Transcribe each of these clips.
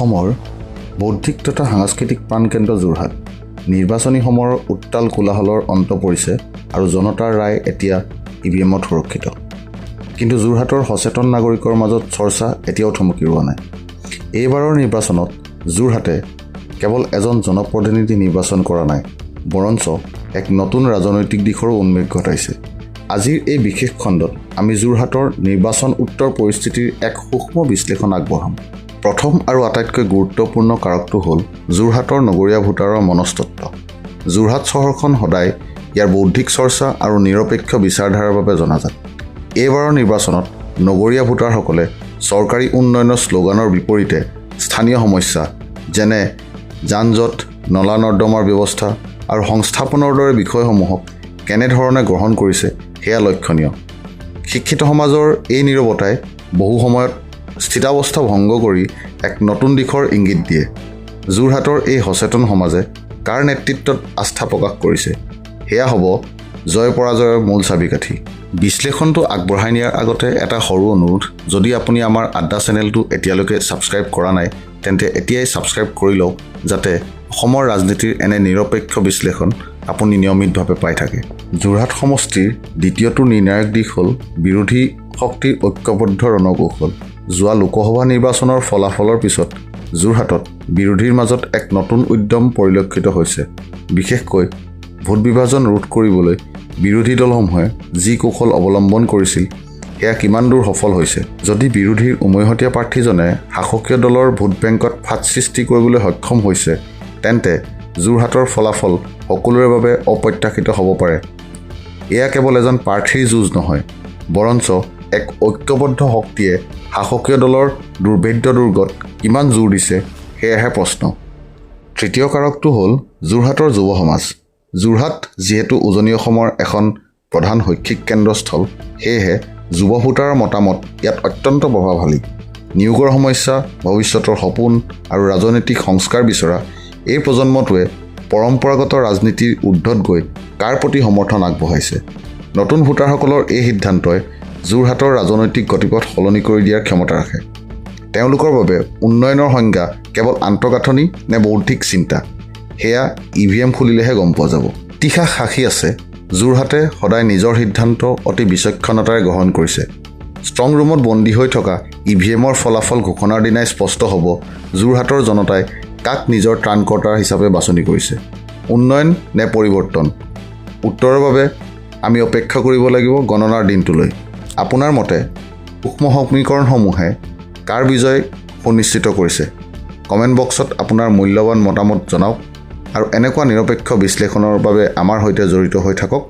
অসমৰ বৌদ্ধিক তথা সাংস্কৃতিক প্ৰাণকেন্দ্ৰ যোৰহাট নিৰ্বাচনী সময়ৰ উত্তাল কোলাহলৰ অন্ত পৰিছে আৰু জনতাৰ ৰায় এতিয়া ইভিএমত সুৰক্ষিত। কিন্তু যোৰহাটৰ সচেতন নাগৰিকৰ মাজত চৰ্চা এতিয়াও থমকি ৰোৱা নাই। এইবাৰৰ নিৰ্বাচনত যোৰহাটে কেৱল এজন জনপ্ৰতিনিধি নিৰ্বাচন কৰা নাই, বৰঞ্চ এক নতুন ৰাজনৈতিক দিশৰো উন্মেষ ঘটাইছে। আজিৰ এই বিশেষ খণ্ডত আমি যোৰহাটৰ নিৰ্বাচন উত্তৰ পৰিস্থিতিৰ এক সূক্ষ্ম বিশ্লেষণ আগবঢ়াম। প্ৰথম আৰু আটাইতকৈ গুৰুত্বপূৰ্ণ কাৰকটো হ'ল যোৰহাটৰ নগৰীয়া ভোটাৰৰ মনস্তত্ব। যোৰহাট চহৰখন সদায় ইয়াৰ বৌদ্ধিক চৰ্চা আৰু নিৰপেক্ষ বিচাৰধাৰাৰ বাবে জনাজাত। এইবাৰৰ নিৰ্বাচনত নগৰীয়া ভোটাৰসকলে চৰকাৰী উন্নয়নৰ শ্লোগানৰ বিপৰীতে স্থানীয় সমস্যা যেনে যান-জঁট, নলা নৰ্দমাৰ ব্যৱস্থা আৰু সংস্থাপনৰ দৰে বিষয়সমূহক কেনেধৰণে গ্ৰহণ কৰিছে সেয়া লক্ষণীয়। শিক্ষিত সমাজৰ এই নীৰৱতাই বহু সময়ত স্থিতাৱস্থা ভংগ কৰি এক নতুন দিশৰ ইংগিত দিয়ে। যোৰহাটৰ এই সচেতন সমাজে কাৰ নেতৃত্বত আস্থা প্ৰকাশ কৰিছে সেয়া হ'ব জয় পৰাজয়ৰ মূল চাবিকাঠি। বিশ্লেষণটো আগবঢ়াই নিয়াৰ আগতে এটা সৰু অনুৰোধ, যদি আপুনি আমাৰ আড্ডা চেনেলটো এতিয়ালৈকে ছাবস্ক্ৰাইব কৰা নাই তেন্তে এতিয়াই ছাবস্ক্ৰাইব কৰি লওক, যাতে অসমৰ ৰাজনীতিৰ এনে নিৰপেক্ষ বিশ্লেষণ আপুনি নিয়মিতভাৱে পাই থাকে। যোৰহাট সমষ্টিৰ দ্বিতীয়টো নিৰ্ণায়ক দিশ হ'ল বিৰোধী শক্তিৰ ঐক্যবদ্ধ ৰণকৌশল। যোৱা লোকসভা নিৰ্বাচনৰ ফলাফলৰ পিছত যোৰহাটত বিৰোধীৰ মাজত এক নতুন উদ্যম পৰিলক্ষিত হৈছে। বিশেষকৈ ভোট বিভাজন ৰোধ কৰিবলৈ বিৰোধী দলসমূহে যি কৌশল অৱলম্বন কৰিছিল সেয়া কিমান দূৰ সফল হৈছে। যদি বিৰোধীৰ উমৈহতীয়া প্ৰাৰ্থীজনে শাসকীয় দলৰ ভোট বেংকত ফাট সৃষ্টি কৰিবলৈ সক্ষম হৈছে, তেন্তে যোৰহাটৰ ফলাফল সকলোৰে বাবে অপ্ৰত্যাশিত হ'ব পাৰে। এয়া কেৱল এজন প্ৰাৰ্থীৰ যুঁজ নহয়, বৰঞ্চ এক ঐক্যবদ্ধ শক্তিয়ে শাসকীয় দলৰ দুৰ্ভেদ্য দুৰ্গত কিমান জোৰ দিছে সেয়াহে প্ৰশ্ন। তৃতীয় কাৰকটো হ'ল যোৰহাটৰ যুৱ সমাজ। যোৰহাট যিহেতু উজনি অসমৰ এখন প্ৰধান শৈক্ষিক কেন্দ্ৰস্থল, সেয়েহে যুৱ ভোটাৰৰ মতামত ইয়াত অত্যন্ত প্ৰভাৱশালী। নিয়োগৰ সমস্যা, ভৱিষ্যতৰ সপোন আৰু ৰাজনৈতিক সংস্কাৰ বিচৰা এই প্ৰজন্মটোৱে পৰম্পৰাগত ৰাজনীতিৰ ঊৰ্ধত গৈ কাৰ প্ৰতি সমৰ্থন আগবঢ়াইছে। নতুন ভোটাৰসকলৰ এই সিদ্ধান্তই যোৰহাটৰ ৰাজনৈতিক গতিপথ সলনি কৰি দিয়াৰ ক্ষমতা ৰাখে। তেওঁলোকৰ বাবে উন্নয়নৰ সংজ্ঞা কেৱল আন্তঃগাঁথনি নে বৌদ্ধিক চিন্তা, সেয়া ইভিএম খুলিলেহে গম পোৱা যাব। ইতিহাস সাক্ষী আছে, যোৰহাটে সদায় নিজৰ সিদ্ধান্ত অতি বিচক্ষণতাৰে গ্ৰহণ কৰিছে। ষ্ট্ৰং ৰুমত বন্দী হৈ থকা ইভিএমৰ ফলাফল ঘোষণাৰ দিনাই স্পষ্ট হ'ব যোৰহাটৰ জনতাই কাক নিজৰ ত্ৰাণকৰ্তা হিচাপে বাছনি কৰিছে। উন্নয়ন নে পৰিৱৰ্তন? উত্তৰৰ বাবে আমি অপেক্ষা কৰিব লাগিব গণনাৰ দিনটোলৈ। আপোনাৰ মতে সূক্ষ্ম সমীকৰণসমূহে কাৰ বিজয় সুনিশ্চিত কৰিছে? কমেণ্ট বক্সত আপোনাৰ মূল্যৱান মতামত জনাওক আৰু এনেকুৱা নিৰপেক্ষ বিশ্লেষণৰ বাবে আমাৰ সৈতে জড়িত হৈ থাকক।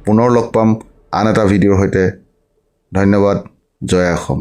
পুনৰ লগ পাম আন এটা ভিডিঅ'ৰ সৈতে। ধন্যবাদ। জয় অসম।